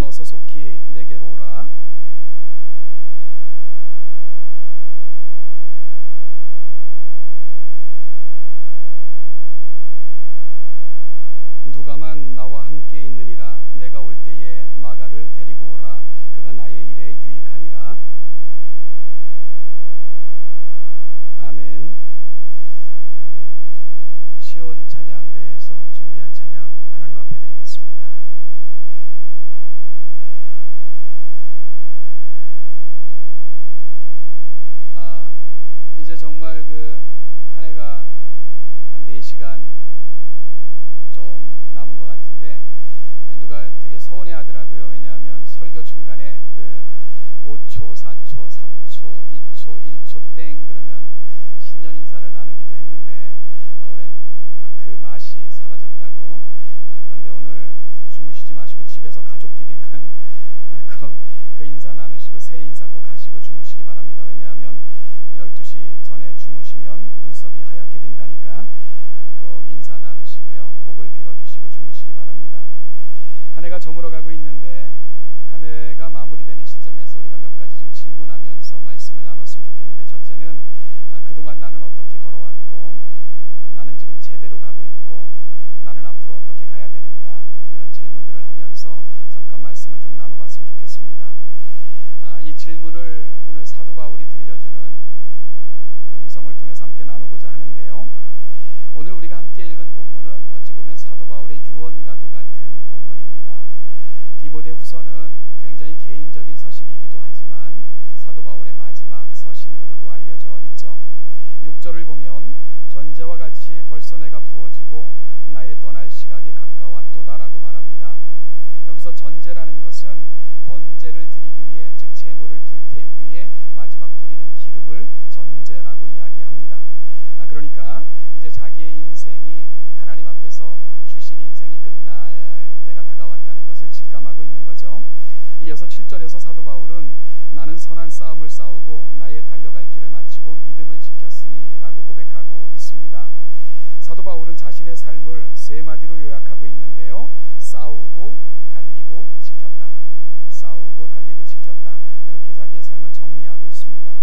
어서 속히 내게로 오라. 누가만 나와 함께 있느니라. 내가 올 때에 마가를 데리고 오라. 그가 나의 일에 유익하니라. 아멘. 우리 시온 찬양대에서 준비한 찬양 하나님 앞에 드리겠습니다. 이제 정말 한 해가 한 4시간 좀 남은 것 같은데 누가 되게 서운해 하더라고요. 왜냐하면 설교 중간에 늘 5초, 4초, 3초, 2초, 1초 땡 그러면 신년 인사를 나누기도 했는데 올해는 그 맛이 사라졌다고. 그런데 오늘 주무시지 마시고 집에서 가족끼리는 그 인사 나누시고 새해 인사 꼭 하시고 주무시기 바랍니다. 왜냐하면 12시 전에 주무시면 눈썹이 하얗게 된다니까 꼭 인사 나누시고요. 복을 빌어주시고 주무시기 바랍니다. 한 해가 저물어가고 있는데 한 해가 마무리되는 시점에서 우리가 몇 가지 좀 질문하면서 말씀을 나눴으면 좋겠는데, 첫째는 그동안 나는 어떻게 걸어왔고 나는 지금 제대로 가고 있고 나는 앞으로 어떻게 가야 되는가, 이런 질문들을 하면서 잠깐 말씀을 좀 나눠봤으면 좋겠습니다. 이 질문을 오늘 사도 바울이 들려주는 그 음성을 통해서 함께 나누고자 하는데요. 오늘 우리가 함께 읽은 본문은 어찌 보면 사도 바울의 유언과도 같은 본문입니다. 디모데후서는 굉장히 개인적인 서신이기도 하지만 사도 바울의 마지막 서신으로도 알려져 있죠. 6절을 보면 전제와 같이 벌써 내가 부어지고 나의 떠날 시각이 가까웠도다라고 말합니다. 여기서 전제라는 것은 번제를 드리기 위해, 즉 제물을 불태우기 위해 마지막 뿌리는 기름을 전제라고 이야기합니다. 그러니까 이제 자기의 인생이 하나님 앞에서 주신 인생이 끝날 때가 다가왔다는 것을 직감하고 있는 거죠. 이어서 7절에서 사도 바울은 나는 선한 싸움을 싸우고 나의 달려갈 길을 마치고 믿음을 지켰으니 라고 고백하고 있습니다. 사도 바울은 자신의 삶을 세 마디로 요약하고 있는데요. 싸우고 달리고 지켰다. 싸우고 달리고 지켰다. 이렇게 자기의 삶을 정리하고 있습니다.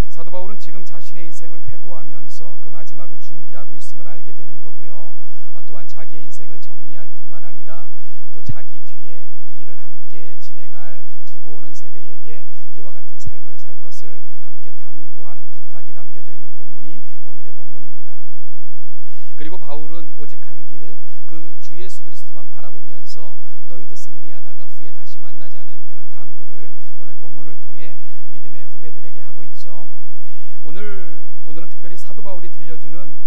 사도 바울은 지금 자신의 인생을 회고하면서 그 마지막을 준비하고 있음을 알게 되는 거고요. 또한 자기의 인생을 정리할 뿐만 아니라 또 자기 뒤에 이 일을 함께 진행할 두고 오는 세대에게 이와 같은 삶을 살 것을 함께 당부하는 부탁이 담겨져 있는 본문이 오늘의 본문입니다. 그리고 바울은 오직 한 길, 그 주 예수 그리스도만 바라보면서 너희도 승리하다가 후에 다시 만나자는 그런 당부를 오늘 본문을 통해 믿음의 후배들에게 하고 있죠. 오늘은 특별히 사도 바울이 들려주는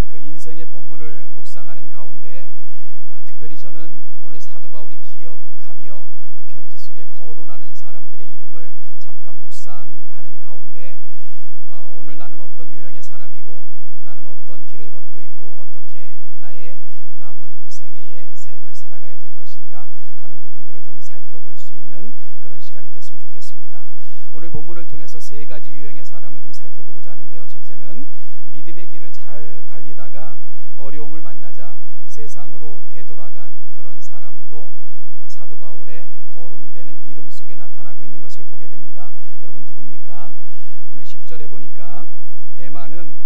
그 인생의 본문을 묵상하는 가운데 특별히 저는 오늘 사도 바울이 기억하며 그 편지 속에 거론하는 사람들의 이름을 잠깐 묵상하는 가운데 오늘 나는 어떤 유형의 사람이고 나는 어떤 길을 걷고 있고 어떻게 나의 남은 생애의 삶을 살아가야 될 것인가 하는 부분들을 좀 살펴볼 수 있는 그런 시간이 됐으면 좋겠습니다. 오늘 본문을 통해서 세 가지 유형의 사람을 좀 살펴보고자 하는데요. 첫째는 믿음의 길을 잘 달리다가 어려움을 만나자 세상으로 되돌아간 그런 사람도 사도 바울의 거론되는 이름 속에 나타나고 있는 것을 보게 됩니다. 여러분 누굽니까? 오늘 10절에 보니까 데마는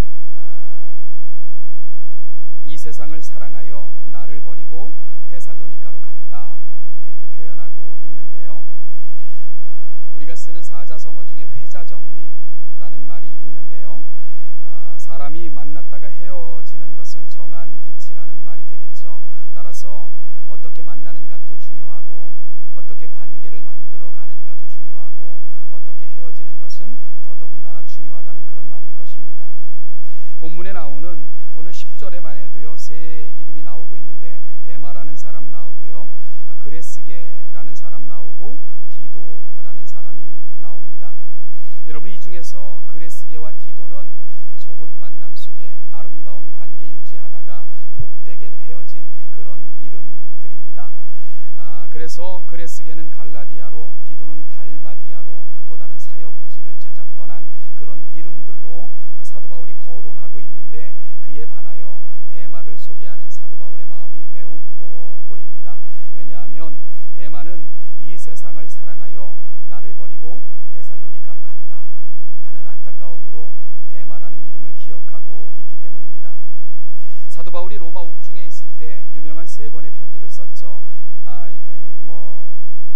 이 세상을 사랑하여 나를 버리고 데살로니가로 갔다, 이렇게 표현하고 있는데요. 우리가 쓰는 사자성어 중에 회자정리라는 말이 있는데요. 사람이 만났다가 헤어지는 것은 정한 이치라는 말이 되겠죠. 따라서 어떻게 만나는가도 중요하고 어떻게 관계를 만들어 가는가도 중요하고 어떻게 헤어지는 것은 더더군다나 중요하다는 그런 말일 것입니다. 본문에 나오는 오늘 10절에만 해도요 세 이름이 나오고 있는데 데마라는 사람 나오고요, 그레스게라는 사람 나오고 디도라는 사람이 나옵니다. 여러분 이 중에서 그레스게와 디도는 좋은 만남 속에 아름다운 관계 유지하다가 복되게 헤어진 그런 이름들입니다. 그래서 그레스게는 갈라디아로, 디도는 달마디아로 또 다른 사역지를 찾아 떠난 그런 이름들로 사도 바울이 거론하고 있는데, 그에 반하여 데마를 소개하는 사도 바울의 마음이 매우 무거워 보입니다. 왜냐하면 데마는 이 바울이 로마 옥중에 있을 때 유명한 세 권의 편지를 썼죠.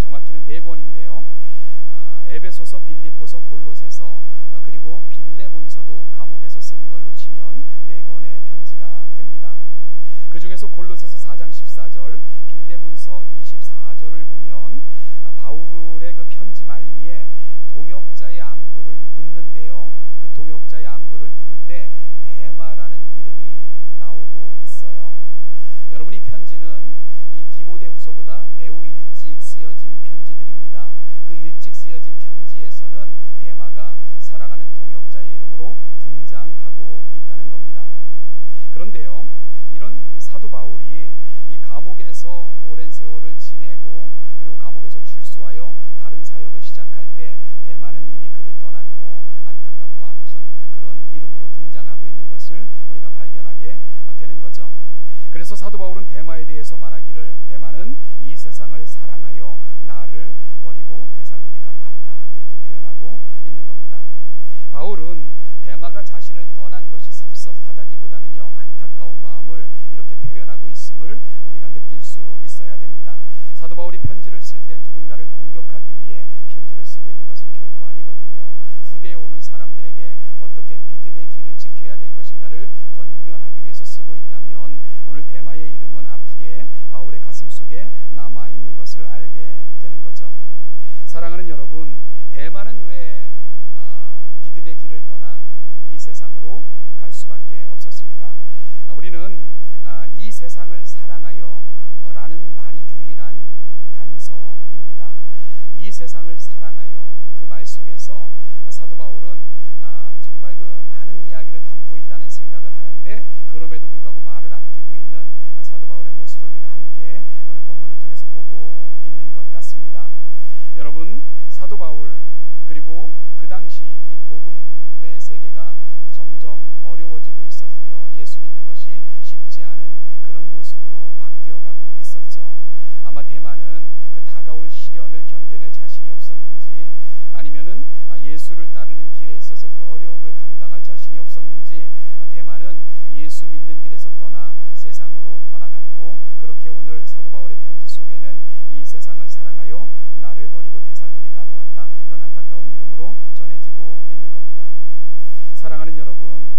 정확히는 네 권인데요. 에베소서, 빌립보서, 골로새서, 그리고 빌레몬서도 감옥에서 쓴 걸로 치면 네 권의 편지가 됩니다. 그 중에서 골로새서 4장 14절, 빌레몬서 24절을 보면 바울의 그 편지 말미에 동역자의 안부를 묻는데요. 그 동역자의 안부를 물을 때 데마라는 이름이 나오고 있어요. 여러분, 이 편지는 이 디모데후서보다 매우 일찍 쓰여진 편지들입니다. 그 일찍 쓰여진 편지에서는 데마가 사랑하는 동역자의 이름으로 등장하고 있다는 겁니다. 그런데요, 이런 사도 바울이 이 감옥에서 오랜 세월을 지내고 그리고 감옥에서 출소하여 다른 사역을 시작할 때 데마는 이미 그를 떠났고 안타깝고 아픈 그런 이름으로 등장하고 있는 것을 우리가 발견하게 되는 거죠. 그래서 사도 바울은 데마에 대해서 말하기를 데마는 이 세상을 사랑하여 나를 버리고 데살로니가로 갔다, 이렇게 표현하고 있는 겁니다. 바울은 데마가 자신을 떠난 것이 섭섭하다기보다는요, 안타까운 마음을 이렇게 표현하고 있음을 우리가 느낄 수 있어야 됩니다. 사도 바울이 편지를 쓸 때 누군가를 공격하기 위해 편지를 쓰고 있는 것은 결코 아니거든요. 후대에 오는 사람들에게 어떻게 믿음의 길을 지켜야 될 것인가를 권면하기 위해서 쓰고 있다면 오늘 데마의 이름은 아프게 바울의 가슴 속에 남아 있는 것을 알게 되는 거죠. 사랑하는 여러분, 데마는 왜 믿음의 길을 떠나 이 세상으로 갈 수밖에 없었을까? 우리는 이 세상을 사랑하여 라는 말이 유일한 단서입니다. 이 세상을 사랑하여, 그 말 속에서 사도 바울은 정말 그 많은 이야기를 담고 있다는 생각을 하는데, 그럼에도 불구하고 말을 아끼고 있는 사도 바울의 모습을 우리가 함께 오늘 본문을 통해서 보고 있는 것 같습니다. 여러분, 사도 바울 그리고 그 당시 이 복음의 세계가 점점 어려워지고 있었고요, 예수 믿는 것이 쉽지 않은 그런 모습으로 바뀌어가고 있었죠. 아마 데마는 그 다가올 시련을 견뎌낼 자신이 없었는지, 아니면은 예수를 따르는 길에 있어서 그 어려움을 감당할 자신이 없었는지, 데마는 예수 믿는 길에서 떠나 세상으로 떠나갔고, 그렇게 오늘 사도 바울의 편지 속에는 이 세상을 사랑하여 나를 버리고 데살로니가로 갔다, 이런 안타까운 이름으로 전해지고 있는 겁니다. 사랑하는 여러분,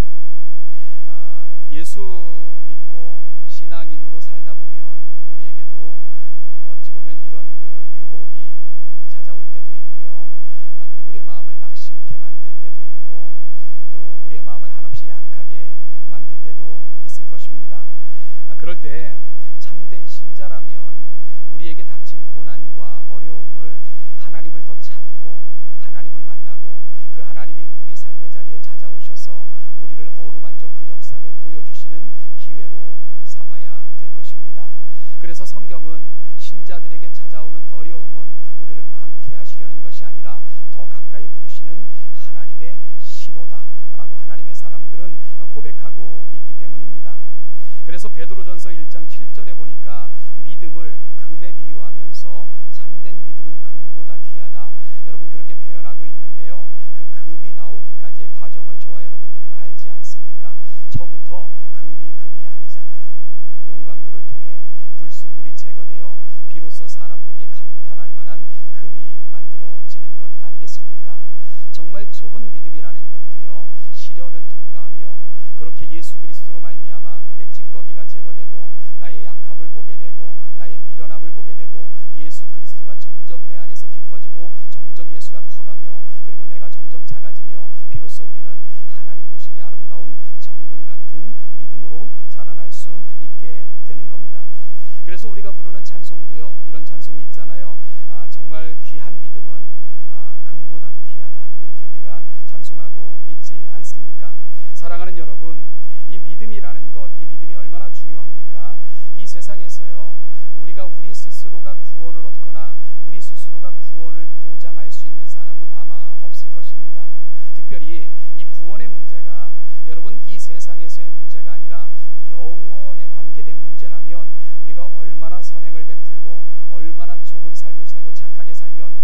예수 믿고 신앙인으로 살다 보면 우리에게도 어찌 보면 이런 그 유혹이 찾아올 때도 있고요, 그리고 우리의 마음을 낙심케 만들 때도 있고, 또 우리의 마음을 한없이 약하게 만들 때도 있을 것입니다. 그럴 때 참된 신자라면 우리에게 닥친 고난과 어려움을 하나님을 더 찾고 하나님을 만나고 그 하나님이 우리 삶의 자리에 찾아오셔서 우리를 어루만져 그 역사를 보여주시는 기회로 삼아야 될 것입니다. 그래서 성경은 신자들에게 찾아오는 어려움은 우리를 망케하시려는 것이 아니라 더 가까이 부르시는 하나님의 신호다라고 하나님의 사람들은 고백하고 있기 때문입니다. 그래서 베드로전서 1장 7절에 보니까 믿음을 금에 비유하면서 참된 믿음은 금보다 귀하다, 여러분 그렇게 표현하고 있는데요, 그 금이 나오기까지의 과정을 저와 여러분들은 알지 않습니까? 처음부터 금이 아니잖아요. 용광로를 통해 불순물이 제거되어 비로소 사람 보기에 감탄할 만한 금이 만들어지는 것 아니겠습니까? 정말 좋은 믿음이라는 것도요, 시련을 통과하며 그렇게 예수 그리스도로 말미암아 내 찌꺼기가 제거되고 나의 약함을 보게 되고 나의 미련함을 보게 되고 예수 그리스도가 점점 내 안에서 깊어지고 점점 예수가 커가며 그리고 내가 점점 작아지며 비로소 우리는 하나님 보시기에 아름다운 정금 같은 믿음으로 자라날 수 있게 되는 겁니다. 그래서 우리가 부르는 찬송도요, 이런 찬송이 있잖아요. 정말 귀한 믿음은 금보다도 귀하다, 이렇게 우리가 찬송하고 있지 않습니까? 사랑하는 여러분, 이 믿음이라는 것, 이 믿음이 얼마나 중요합니까? 이 세상에서요, 우리가 우리 스스로가 구원을 얻거나 우리 스스로가 구원을 보장할 수 있는 사람은 아마 없을 것입니다. 특별히 이 구원의 문제가 여러분 이 세상에서의 문제가 아니라 영원에 관계된 문제라면 우리가 얼마나 선행을 베풀고 얼마나 좋은 삶을 살고 착하게 살면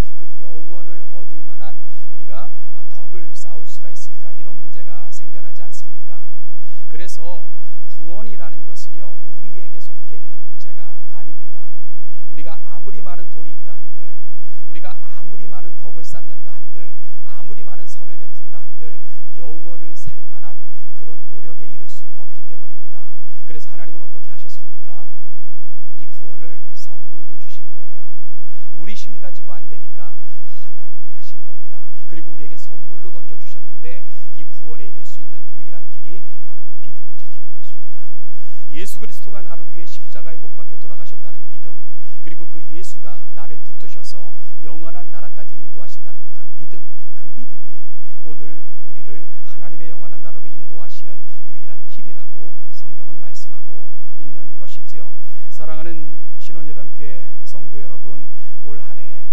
예수 그리스도가 나를 위해 십자가에 못 박혀 돌아가셨다는 믿음, 그리고 그 예수가 나를 붙드셔서 영원한 나라까지 인도하신다는 그 믿음, 그 믿음이 오늘 우리를 하나님의 영원한 나라로 인도하시는 유일한 길이라고 성경은 말씀하고 있는 것이지요. 사랑하는 신원예담교회 성도 여러분, 올 한 해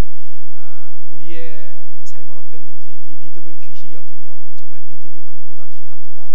우리의 삶은 어땠는지 이 믿음을 귀히 여기며, 정말 믿음이 금보다 귀합니다.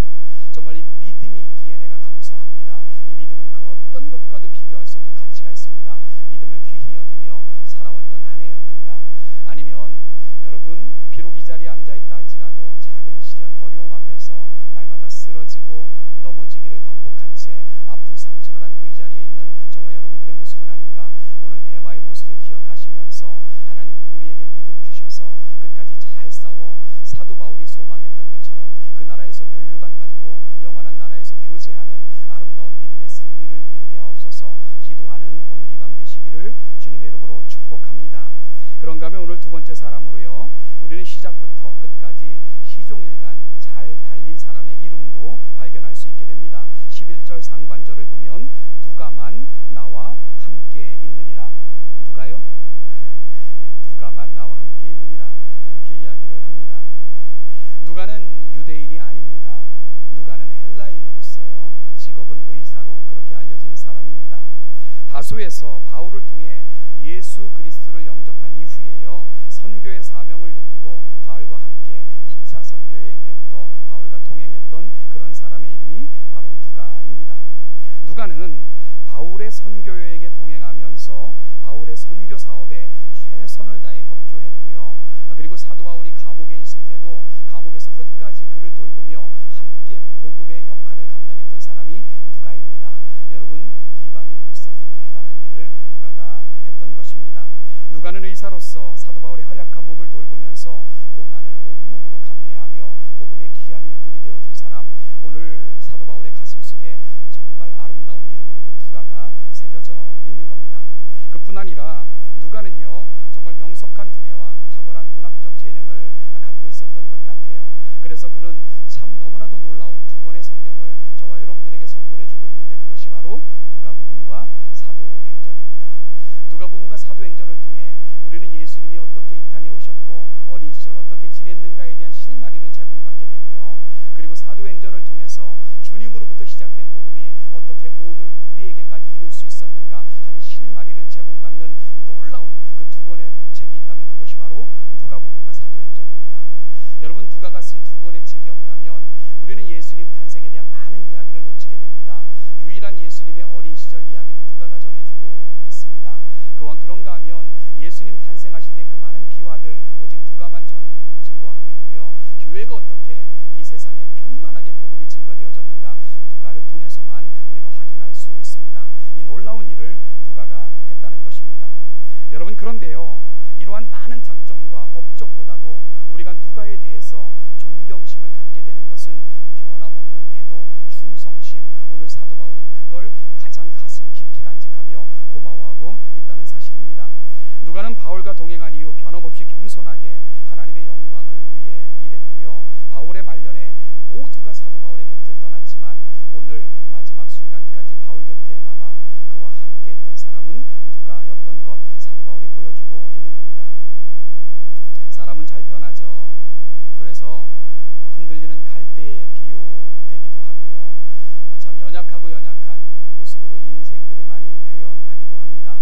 정말 이 믿음이 있기에 내가 감사합니다. 이 믿음은 그 어떤 것과도 비교할 수 없는 가치가 있습니다. 믿음을 귀히 여기며 살아왔던 한 해였는가? 아니면 여러분, 비록 이 자리에 앉아있다 할지라도 작은 시련, 어려움 앞에서 날마다 쓰러지고 넘어지기를 반복한 채 아픈 상처를 안고 이 자리에 있는 저와 여러분들의 모습은 아닌가? 오늘 대마의 모습을 기억하시면서 하나님 우리에게 믿음 주셔서 끝까지 잘 싸워 사도 바울이 소망했던 것처럼 그 나라에서 면류관 받고 영원한 나라에서 교제하는 아름다운 믿음의 승리를 이루게 하옵소서 기도하는 오늘 이 밤 되시기를 주님의 이름으로 축복합니다. 그런가 하면 오늘 두 번째 사람으로요, 우리는 시작부터 끝까지 시종일관 잘 달린 사람의 이름도 발견할 수 있게 됩니다. 11절 상반절을 보면 누가만 나와 함께 있느니라. 누가요? 누가만 나와 함께 있느니라, 이렇게 이야기를 합니다. 누가는 유대인이 아닙니다. 누가는 헬라인으로서요, 직업은 의사로 그렇게 알려진 사람입니다. 다소에서 바울을 통해 예수 그리스도를 영접한 이후에요, 선교의 사명을 느끼고 바울과 함께 2차 선교 여행 때부터 바울과 동행했던 그런 사람의 이름이 바로 누가입니다. 누가는 바울의 선교 여행에 동행하면서 바울의 선교 사업에 최선을 다해 협조했고요, 그리고 사도 바울이 감옥에 있을 때도 감옥에서 끝까지 그를 돌보며 함께 복음의 역할을 감당했던 사람이 누가입니다. 여러분, 이방인으로서 이 대단한 일을 누가가 했던 것입니다. 누가는 의사로서 사도 바울의 허약한 몸을 돌보면서 고난을 온몸으로 감내하며 복음의 귀한 일꾼이 되어준 사람, 오늘 사도 바울의 가슴 속에 정말 아름다운 이름으로 그 누가가 새겨져 있는 겁니다. 그뿐 아니라 누가는요, 정말 명석한 두뇌와 탁월한 문학적 재능을 갖고 있었던 것 같아요. 그래서 그는 참 너무나도 놀라운 두 권의 성경을 저와 여러분들에게 선물해주고 있는데, 그것이 바로 누가복음과 사도행전입니다. 누가복음과 사도행전을 통해 우리는 예수님이 어떻게 이 땅에 오셨고 어린 시절 어떻게 지냈는가에 대한 실마리를 제공받게 되고요, 그리고 사도행전을 통해서 주님으로부터 시작된 복음이 어떻게 오늘 우리에게까지 이룰 수 있었는가 하는 실마리를 제공받는 놀라운 그 두 권의 책이 있다면 그것이 바로 누가복음과 사도행전입니다. 여러분, 누가가 쓴 두 권의 책이 없다면 우리는 예수님 탄생에 대한 많은 이야기를 놓치게 됩니다. 유일한 예수님의 어린 시절 이야기도 누가가 전해주고 있습니다. 그런가 하면 예수님 탄생하실 때 그 많은 비화들 오직 누가만 증거하고 있고요, 교회가 어떻게 이 세상에 편만하게 복음이 증거되어졌는가 누가를 통해서만 우리가 확인할 수 있습니다. 이 놀라운 일을 누가가 했다는 것입니다. 여러분, 그런데요, 이러한 많은 장점과 업적보다도 우리가 누가에 대해서 존경심을 갖게 되는 것은 변함없는 태도, 충성심. 오늘 사도 바울은 그걸 가장 가슴 깊이 간직하며 고마워하고 있다는 사실입니다. 누가는 바울과 동행한 이후 변함없이 겸손하게 하나님의 영광을 위해 일했고요, 바울의 말년에 모두가 사도 바울의 곁을 떠났지만 오늘 마지막 순간까지 바울 곁에 남아 그와 함께 했던 사람은 누가였던 것, 사도 바울이 보여주고 있는 겁니다. 사람은 잘 변하죠. 그래서 흔들리는 갈대에 비유되기도 하고요, 참 연약하고 연약한 모습으로 인생들을 많이 표현하기도 합니다.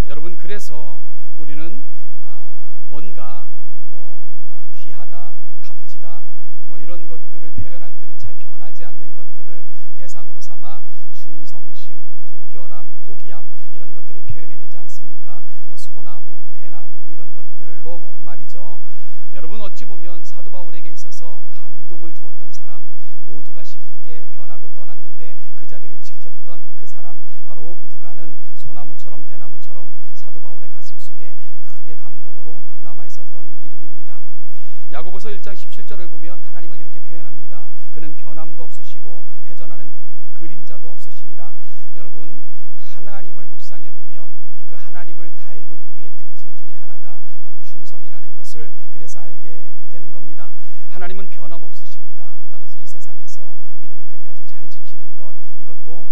여러분, 그래서 우리는 뭔가 귀하다, 값지다 이런 것들을 표현할 때는 잘 변하지 않는 것들을 대상으로 삼아 충성심, 고결함, 고귀함 이런 것들을 표현해내지 않습니까? 소나무, 대나무 이런 것들로 말이죠. 여러분, 어찌 보면 사도 바울에게 있어서 감동을 주었던 사람, 모두가 쉽게 변하고 떠났는데 그 자리를 지켰던 그 사람, 바로 누가는 소나무처럼 대나무처럼 사도 바울의 가슴 속에 크게 감동으로 남아있었던 이름입니다. 야고보서 1장 17절을 보면 하나님을 이렇게 표현합니다. 그는 변함도 없으시고 회전하는 그림자도 없으시니라. 여러분, 하나님을 묵상해 보면 그 하나님을 닮은 우리의 특징 중에 하나가 바로 충성이라는 것을 그래서 알게 되는 겁니다. 하나님은 변함없으십니다. 따라서 이 세상에서 믿음을 끝까지 잘 지키는 것, 이것도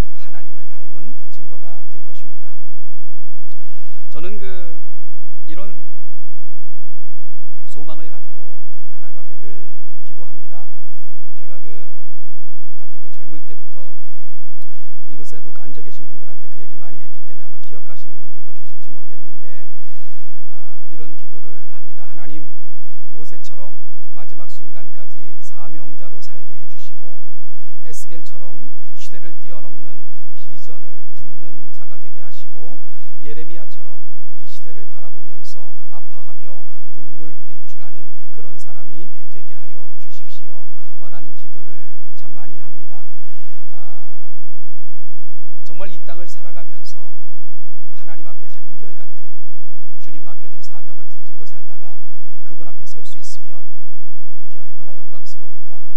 다니엘처럼 시대를 뛰어넘는 비전을 품는 자가 되게 하시고, 예레미야처럼 이 시대를 바라보면서 아파하며 눈물 흘릴 줄 아는 그런 사람이 되게 하여 주십시오 라는 기도를 참 많이 합니다. 정말 이 땅을 살아가면서 하나님 앞에 한결같은 주님 맡겨준 사명을 붙들고 살다가 그분 앞에 설 수 있으면 이게 얼마나 영광스러울까.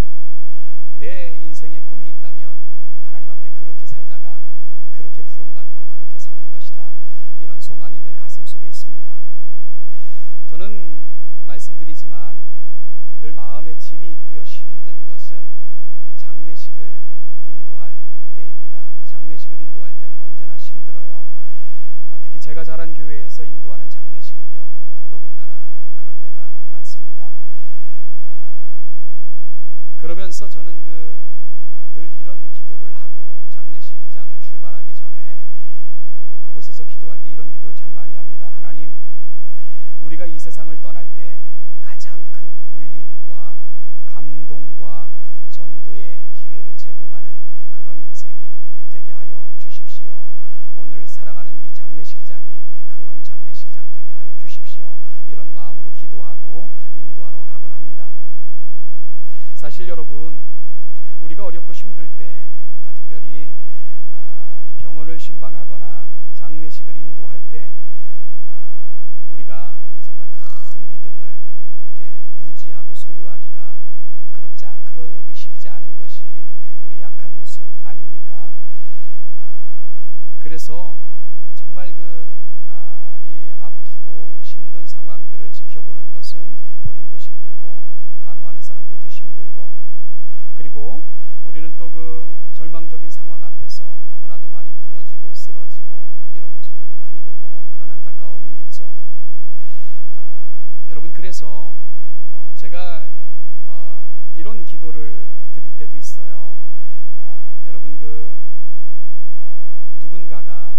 내 인생에 꿈이 있다면 하나님 앞에 그렇게 살다가 그렇게 부름받고 그렇게 서는 것이다, 이런 소망이 늘 가슴속에 있습니다. 저는 말씀드리지만 늘 마음에 짐이 있고요, 힘든 것은 장례식을 인도할 때입니다. 그 장례식을 인도할 때는 언제나 힘들어요. 특히 제가 자란 교회에서 인도하는 장례식은요, 더더군다나 그럴 때가 많습니다. 그러면서 저는 늘 이런 기도를 하고, 장례식장을 출발하기 전에 그리고 그곳에서 기도할 때 이런 기도를 참 많이 합니다. 하나님, 우리가 이 세상을 떠날 때 가장 큰 울림과 감동과 전도의 기회를 제공하는 그런 인생이 되게 하여 주십시오. 오늘 사랑하는 이 장례식장이 그런 장례식장 되게 하여 주십시오. 이런 마음으로 기도하고 인도하러 가곤 합니다. 사실 여러분, 우리가 어렵고 힘들 때, 특별히 이 병원을 신방하거나 장례식을 인도할 때 우리가 이 정말 큰 믿음을 이렇게 유지하고 소유하기가 그러기 쉽지 않은 것이 우리 약한 모습 아닙니까? 그래서 정말 이 아프고 힘든 상황들을 지켜보는 것은 본인도 힘들고 간호하는 사람들도 힘들고, 그리고 우리는 또 그 절망적인 상황 앞에서 너무나도 많이 무너지고 쓰러지고 이런 모습들도 많이 보고 그런 안타까움이 있죠. 여러분, 그래서 제가 이런 기도를 드릴 때도 있어요. 여러분, 누군가가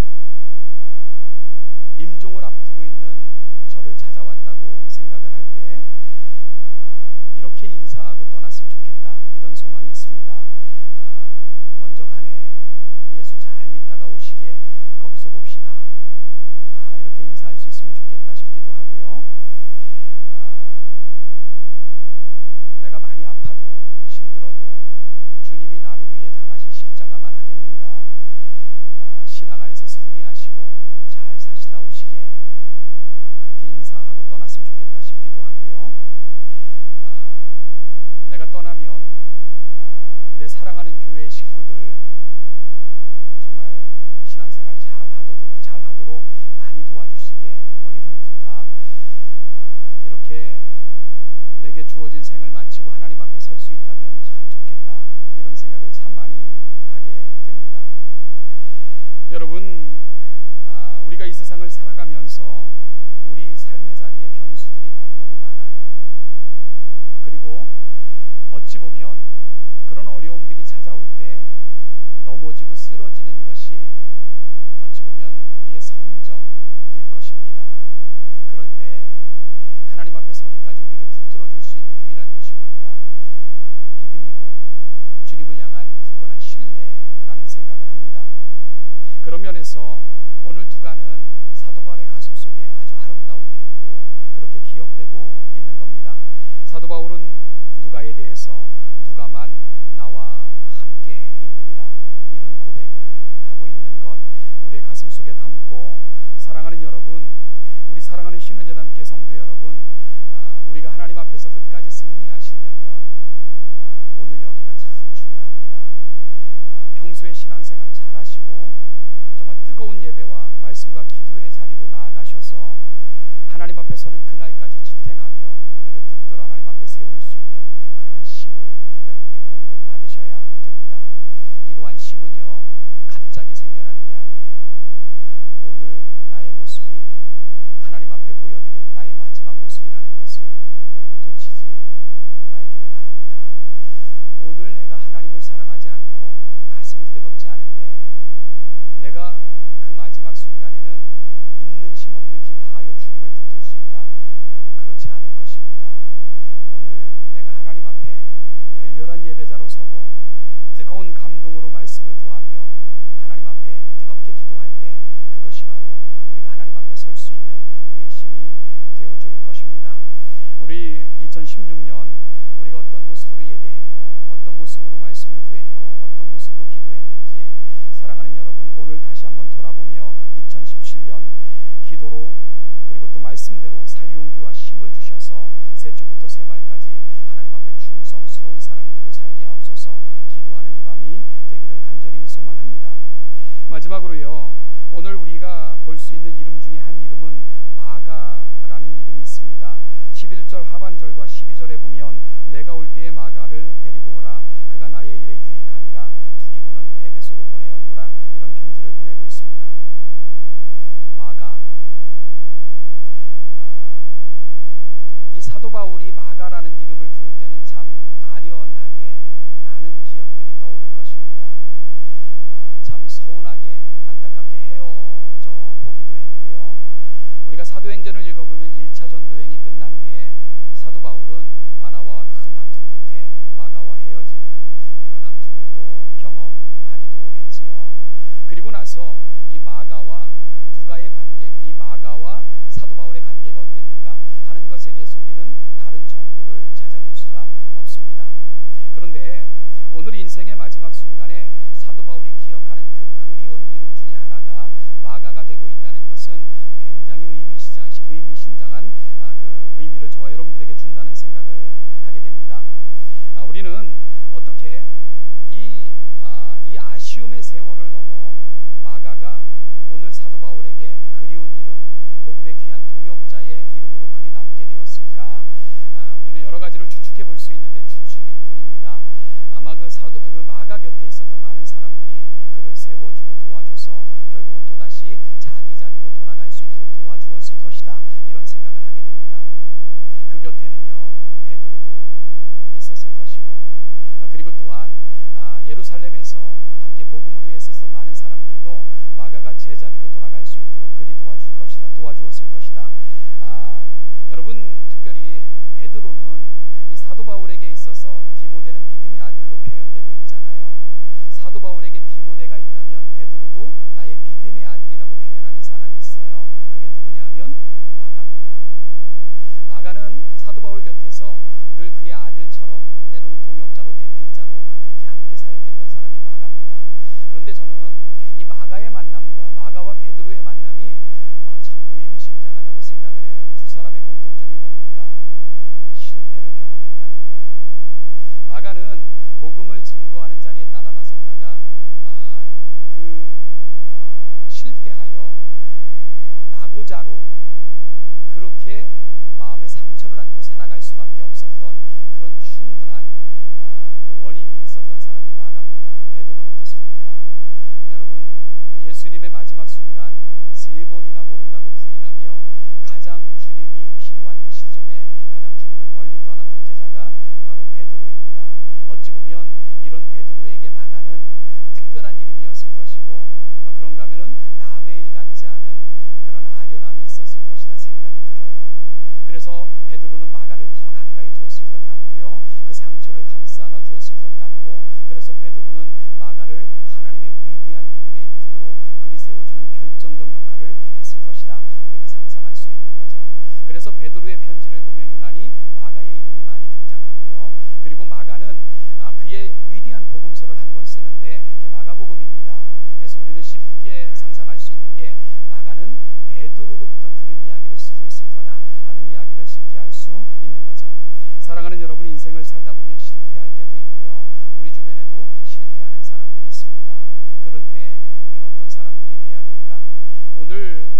임종을 앞두고 있는 저를 찾아왔다고 생각을 할 때 이렇게 인사하고 떠났으면 좋겠다, 이런 소망이 있습니다. 먼저 가네, 예수 잘 믿다가 오시게 거기서 봅시다, 이렇게 인사할 수 있으면 좋겠다 싶기도 하고요. 내가 많이 아파도 힘들어도 주님이 나를 위해 당하신 십자가만 하겠는가, 신앙 안에서 승리하시고 잘 사시다 오시게 그렇게 인사하고 떠났으면 좋겠다 싶기도 하고요. 내가 떠나면 내 사랑하는 교회 식구들 정말 신앙생활 잘 하도록 많이 도와주시게, 뭐 이런 부탁, 이렇게 내게 주어진 생을 마치고 하나님 앞에 설 수 있다면 참 좋겠다, 이런 생각을 참 많이 하게 됩니다. 여러분, 우리가 이 세상을 살아가면서 우리 삶의 자리에 변수들이 너무너무 많아요. 그리고 어찌 보면 그런 어려움들이 찾아올 때 넘어지고 쓰러지는 것이 어찌 보면 우리의 성정일 것입니다. 그럴 때 하나님 앞에 서기까지 우리를 붙들어 줄 수 있는 유일한 것이 뭘까? 믿음이고 주님을 향한 굳건한 신뢰라는 생각을 합니다. 그런 면에서 오늘 누가는 사도 바울의 가슴속에 아주 아름다운 이름으로 그렇게 기억되고 있는 겁니다. 사도 바울은 누가에 대해서 누가만 나와 함께 있느니라, 이런 고백을 하고 있는 것 우리의 가슴속에 담고, 사랑하는 여러분, 우리 사랑하는 신원재단께 성도 여러분, 우리가 하나님 앞에서 끝까지 승리하시려면 오늘 여기가 참 중요합니다. 평소에 신앙생활 잘 하시고 정말 뜨거운 예배와 말씀과 기도의 자리로 나아가셔서 하나님 앞에 서는 그날까지 지탱하며 우리를 붙들어 하나님 앞에 세울 수 있는 그러한 힘을 여러분들이 공급받으셔야 됩니다. 이러한 힘은요, 갑자기 생겨나는 게 아니에요. 오늘 나의 모습이 하나님 앞에 보여드릴 나의 마지막 모습이라는 것을 여러분 놓치지 말기를 바랍니다. 오늘 내가 하나님을 사랑하지 않고 가슴이 뜨겁지 않은데 2016년 우리가 어떤 모습으로 예배했고 어떤 모습으로 말씀을 구했고 어떤 모습으로 기도했는지 사랑하는 여러분, 오늘 다시 한번 돌아보며 2017년 기도로 그리고 또 말씀대로 살 용기와 힘을 주셔서 새 주부터 새 말까지 하나님 앞에 충성스러운 사람들로 살게 하옵소서 기도하는 이 밤이 되기를 간절히 소망합니다. 마지막으로요, 오늘 우리가 볼 수 있는 이름 중에 한 이름은 마가라는 이름이 있습니다. 11절 하반절과 12절에 보면 내가 올 때에 마가를 데리고 오라, 그가 나의 일에 유익하니라, 두기고는 에베소로 보내었노라, 이런 편지를 보내고 있습니다. 마가, 이 사도 바울이 마가라는 이름을 부를 때는 참 아련하게 많은 기억들이 떠오를 것입니다. 참 서운하게 안타깝게 헤어져 보기도 했고요. 우리가 사도행전을 읽어보면 1차 전도행이 끝난 후에 사도 바울은 바나바와 큰 다툼 끝에 마가와 헤어지는 이런 아픔을 또 경험하기도 했지요. 그리고 나서 이 마가와 사도 바울의 관계가 어땠는가 하는 것에 대해서 우리는 다른 정보를 찾아낼 수가 없습니다. 그런데 오늘 인생의 마지막 순간에 사도 바울이 기억하는 그 그리운 이름 중에 하나가 마가가 되고 있다는 것은 굉장히 의미심장한 그 의미를 저와 여러분들에게 준다는 생각을 하게 됩니다. 우리는 어떻게 이 아쉬움의 세월을 넘어 마가가 오늘 사도 바울에게 그리운 이름, 복음의 귀한 동역자의 이름으로 글이 남게 되었을까? 우리는 여러 가지를 추측해 볼 수 있는데 추측일 뿐입니다. 아마 그 마가 곁에 있었던 많은 사람들이 그를 세워주고 도와줘서 결국은 또다시 자기 자리로 돌아갈 수 있도록 도와주었을 것이다, 이런 생각을 하게 됩니다. 그 곁에는요, 베드로도 있었을 것이고, 그리고 또한 예루살렘에서 함께 복음을 위해 있었던 많은 사람들도 마가가 제자리로 돌아갈 수 있도록 그리 도와주었을 것이다. 여러분, 특별히 베드로는 이 사도 바울에게 있어서 디모데는 믿음의 아들로 표현되고 있잖아요. 사도 바울에게 디모데가 있다면 베드로도 나의 믿음의 아들이라고 표현하는 사람이 있어요. 그게 누구냐 하면 마가입니다. 마가는 사도 바울 곁에서 늘 그의 아들처럼 때로는 동역자로 대필자로 그렇게 함께 사역했던 사람이 마가입니다. 그런데 저는 이 마가의 만남과 마가와 베드로의 만남이 참 의미심장하다고 생각을 해요. 여러분, 두 사람의 공통점이 뭡니까? 실패를 경험했다는 거예요. 마가는 복음을 증거하는 자리에 따라 나섰다가 실패하여 낙오자로 그렇게 마음의 상처를 안고 살아갈 수밖에 없었던 그런 충분한 그 원인이 있었던 사람이 마가입니다. 베드로는 어떻습니까? 여러분, 예수님의 마지막 순간 3번이나 모른다고 부인하며 가장 주님이 필요한 그 시점에 가장 주님을 멀리 떠났던 제자가 바로 베드로입니다. 어찌 보면 이런 베드로에게 마가는 특별한 이름이었을 것이고, 그런가 하면은 남의 일 같지 않은 그런 아련함이 있었을 것이다 생각이 들어요. 그래서 베드로는 마가를 더 가까이 두었을 것 같고요, 그 상처를 감싸 안아 주었을 것 같고, 그래서 베드로는 마가를 하나님의 위대한 믿음의 일꾼으로 그리 세워주는 결정적 역할을 했을 것이다, 우리가 상상할 수 있는 거죠. 그래서 베드로의 편지를 보면 유난히 마가의 이름이 많이 등장하고요, 그리고 마가는 그의 위대한 복음서를 한 권 쓰는데 그게 마가복음입니다. 그래서 우리는 쉽게 상상할 수 있는 게 마가는 베드로로부터 들은 이야기를 쓰고 있을 거다 하는 이야기를 쉽게 할 수 있는 거죠. 사랑하는 여러분, 인생을 살다 보면 실패할 때도 있고요, 우리 주변에도 실패하는 사람들이 있습니다. 그럴 때 우리는 어떤 사람들이 돼야 될까? 오늘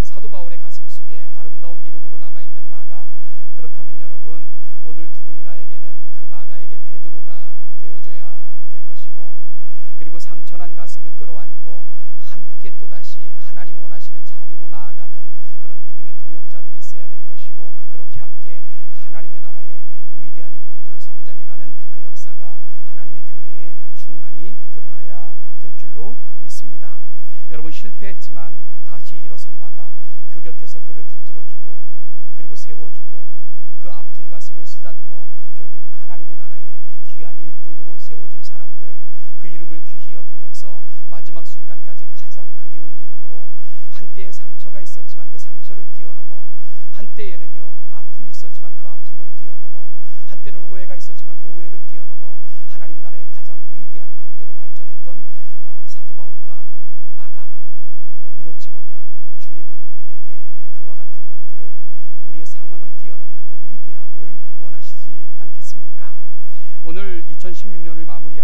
사도 바울의 가슴 속에 아름다운 이름으로 남아있는 마가, 그렇다면 여러분, 오늘 누군가에게는 그 마가에게 베드로가 되어줘야 될 것이고, 그리고 상처난 가슴을 끌어안고 함께 또다시 하나님 원하시는 자리로 나아가는 그런 믿음의 동역자들이 있어야 될 것이고, 그렇게 함께 하나님의 나라의 위대한 일꾼들로 성장해가는 그 역사가 하나님의 교회에 충만히 드러나야 될 줄로 믿습니다. 여러분, 실패했지만 다시 일어선 마가, 그 곁에서 그를 붙들어주고 그리고 세워주고 그 아픈 가슴을 쓰다듬어 결국은 하나님의 나라의 귀한 일꾼으로 세워준 사람들, 그 이름을 귀히 여기면서 마지막 순간까지 가장 그리운 이름으로, 한때에 상처가 있었지만 그 상처를 뛰어넘어, 한때에는요 아픔이 있었지만 그 아픔을 뛰어넘어 2016년을 마무리하고